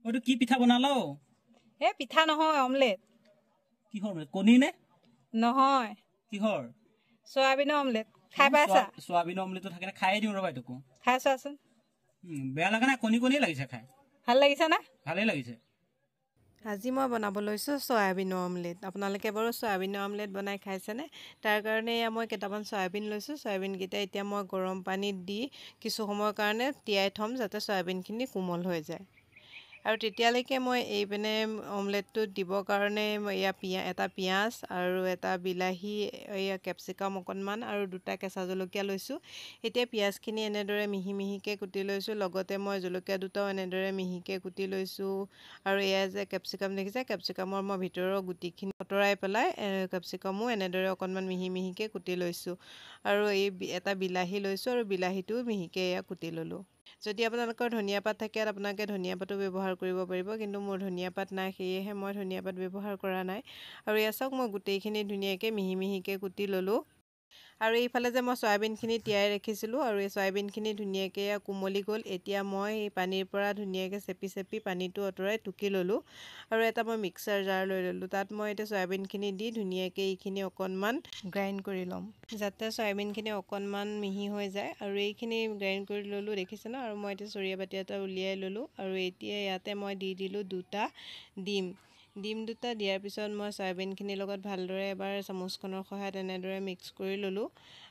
ওইটো কি পিঠা বনালা? এ পিঠা নহয়, অমলেট। কিহৰ অমলেট? কণী নে? নহয়, কিহৰ? চয়াবিনৰ অমলেট। খাই পাইছা? চয়াবিনৰ অমলেটটো থাকে নে? খাই দিওঁ ৰবা এইটোকো। খাই চোৱাচোন। বেয়া লগা নাই, কণী কণীয়ে লাগিছে খাই। ভাল লাগিছে না? ভালেই লাগিছে। আজি মই বনাব লৈছোঁ চয়াবিনৰ অমলেট। আপোনালোকে বাৰু চয়াবিনৰ অমলেট বনাই খাইছেনে? তাৰ কাৰণে মই কেইটামান চয়াবিন লৈছোঁ। চয়াবিনকেইটা এতিয়া মই গৰম পানীত দি কিছু সময়ৰ কাৰণে তিয়াই থ'ম, যাতে চয়াবিনখিনি কোমল হৈ যায়। আৰু তেতিয়ালৈকে মই এইপিনে অমলেটটোত দিবৰ কাৰণে এটা পিঁয়াজ আৰু এটা বিলাহী, কেপচিকাম অকণমান আৰু 2টা কেঁচা জলকীয়া লৈছোঁ। এতিয়া পিঁয়াজখিনি এনেদৰে মিহি মিহিকৈ কুটি লৈছোঁ, লগতে মই জলকীয়া দুটাও এনেদৰে মিহিকৈ কুটি লৈছোঁ। আৰু এয়া যে কেপচিকাম দেখিছে, কেপচিকামৰ মই ভিতৰৰ গুটিখিনি আঁতৰাই পেলাই কেপচিকামো এনেদৰে অকণমান মিহি মিহিকৈ কুটি লৈছোঁ। আৰু এটা বিলাহী লৈছোঁ আৰু বিলাহীটোও মিহিকৈ কুটি ল'লোঁ। যদি আপোনালোকৰ ধনিয়া পাত থাকে আপোনালোকে ধনিয়া পাতো ব্যৱহাৰ কৰিব পাৰিব, কিন্তু মোৰ ধনিয়া পাত নাই, সেয়েহে মই ধনিয়া পাত ব্যৱহাৰ কৰা নাই। আৰু এয়া চাওক, মই গোটেইখিনি ধুনীয়াকৈ মিহি মিহিকৈ কুটি ল'লোঁ। আৰু এইফালে যে মই চয়াবিনখিনি তিয়াই ৰাখিছিলোঁ, আৰু এই চয়াবিনখিনি ধুনীয়াকৈ কোমলি গ'ল। এতিয়া মই এই পানীৰ পৰা ধুনীয়াকৈ চেপি চেপি পানীটো আঁতৰাই টুকি ল'লোঁ। আৰু এটা মই মিক্সাৰ জাৰ লৈ ল'লোঁ। তাত মই এতিয়া চয়াবিনখিনি দি ধুনীয়াকৈ এইখিনি অকণমান গ্ৰাইণ্ড কৰি ল'ম, যাতে চয়াবিনখিনি অকণমান মিহি হৈ যায়। আৰু এইখিনি গ্ৰাইণ্ড কৰি ল'লোঁ, দেখিছে ন? আৰু মই এতিয়া চৰিয়া বাতি এটা উলিয়াই ল'লোঁ। আৰু এতিয়া ইয়াতে মই দি দিলোঁ 2টা ডিম। ডিম 2টা দিয়াৰ পিছত মই চয়াবিনখিনিৰ লগত ভালদৰে এবাৰ চামুচখনৰ সহায়ত এনেদৰে মিক্স কৰি ল'লোঁ।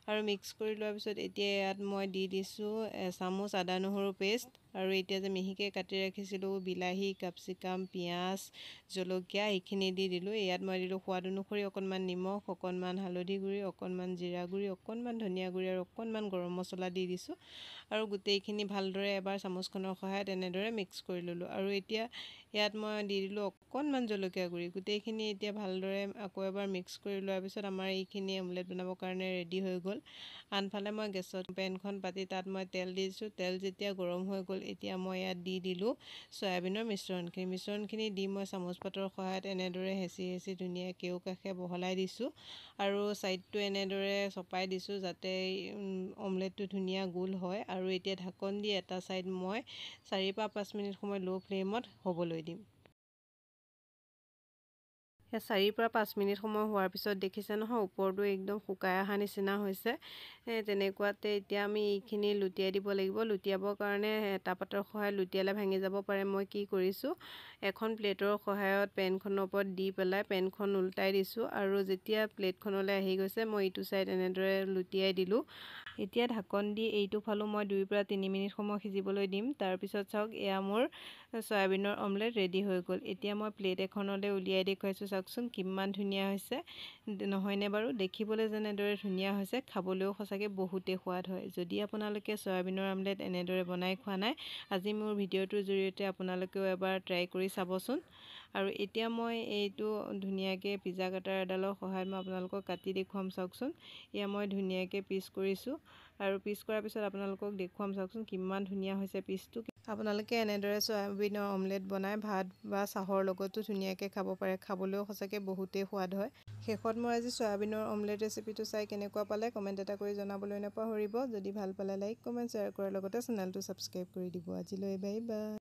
আৰু মিক্স কৰি লোৱাৰ পিছত এতিয়া ইয়াত মই দি দিছোঁ এচামুচ আদা নহৰু পেষ্ট। আৰু এতিয়া যে মিহিকৈ কাটি ৰাখিছিলোঁ বিলাহী, কেপচিকাম, পিঁয়াজ, জলকীয়া, এইখিনি দি দিলোঁ। ইয়াত মই দিলোঁ সোৱাদ অনুসৰি অকণমান নিমখ, অকণমান হালধি গুড়ি, অকণমান জিৰা গুড়ি, অকণমান ধনিয়া গুড়ি আৰু অকণমান গৰম মছলা দি দিছোঁ। আৰু গোটেইখিনি ভালদৰে এবাৰ চামুচখনৰ সহায়ত এনেদৰে মিক্স কৰি ল'লোঁ। আৰু এতিয়া ইয়াত মই দি দিলোঁ অকণমান জলকীয়া গুড়ি। গোটেইখিনি এতিয়া ভালদৰে আকৌ এবাৰ মিক্স কৰি লোৱাৰ পিছত আমাৰ এইখিনি অমলেট বনাবৰ কাৰণে ৰেডি হৈ গ'ল। আনফালে মই গেছত পেনখন পাতি তাত মই তেল দি দিছোঁ। তেল যেতিয়া গৰম হৈ গ'ল, এতিয়া মই ইয়াত দি দিলোঁ চয়াবিনৰ মিশ্ৰণখিনি দি মই চামুচ পাতৰ সহায়ত এনেদৰে হেঁচি হেঁচি ধুনীয়াকৈ কেওকাষে বহলাই দিছোঁ। আৰু ছাইডটো এনেদৰে চপাই দিছোঁ, যাতে অমলেটটো ধুনীয়া গোল হয়। আৰু এতিয়া ঢাকন দি এটা ছাইড মই 4 পৰা 5 মিনিট সময় ল' ফ্লেমত হ'বলৈ দিম। 4 পৰা 5 মিনিট সময় হোৱাৰ পিছত দেখিছে নহয়, ওপৰটো একদম শুকাই অহা নিচিনা হৈছে। তেনেকুৱাতে এতিয়া আমি এইখিনি লুটিয়াই দিব লাগিব। লুটিয়াবৰ কাৰণে এটা পাতৰ সহায়ত লুটিয়ালে ভাঙি যাব পাৰে। মই কি কৰিছোঁ, এখন প্লেটৰ সহায়ত পেনখনৰ ওপৰত দি পেলাই পেনখন উল্টাই দিছোঁ। আৰু যেতিয়া প্লেটখনলৈ আহি গৈছে, মই ইটো ছাইড এনেদৰে লুটিয়াই দিলোঁ। এতিয়া ঢাকন দি এইটো ফালো মই 2 পৰা 3 মিনিট সময় সিজিবলৈ দিম। তাৰপিছত চাওক, এয়া মোৰ চয়াবিনৰ অমলেট ৰেডি হৈ গ'ল। এতিয়া মই প্লেট এখনলৈ উলিয়াই দেখুৱাইছোঁ, চাওকচোন কিমান ধুনীয়া হৈছে, নহয়নে বাৰু? দেখিবলৈ যেনেদৰে ধুনীয়া হৈছে, খাবলৈও সঁচাকৈ বহুতেই সোৱাদ হয়। যদি আপোনালোকে চয়াবিনৰ অমলেট এনেদৰে বনাই খোৱা নাই, আজি মোৰ ভিডিঅ'টোৰ জৰিয়তে আপোনালোকেও এবাৰ ট্ৰাই কৰি চাবচোন। আৰু এতিয়া মই এইটো ধুনীয়াকৈ পিজ্জা কাটাৰ এডালৰ সহায়ত মই আপোনালোকক কাটি দেখুৱাম, চাওকচোন। এয়া মই ধুনীয়াকৈ পিচ কৰিছোঁ। আৰু পিচ কৰাৰ পিছত আপোনালোকক দেখুৱাম, চাওকচোন কিমান ধুনীয়া হৈছে পিচটো। আপোনালোকে এনেদৰে চয়াবিনৰ অমলেট বনাই ভাত বা চাহৰ লগতো ধুনীয়াকৈ খাব পাৰে। খাবলৈও সঁচাকৈ বহুতেই সোৱাদ হয়। শেষত মই আজি চয়াবিনৰ অমলেট ৰেচিপিটো চাই কেনেকুৱা পালে কমেণ্ট এটা কৰি জনাবলৈ নাপাহৰিব। যদি ভাল পালে লাইক, কমেণ্ট, শ্বেয়াৰ কৰাৰ লগতে চেনেলটো ছাবস্ক্ৰাইব কৰি দিব। আজিলৈ বাই বাই।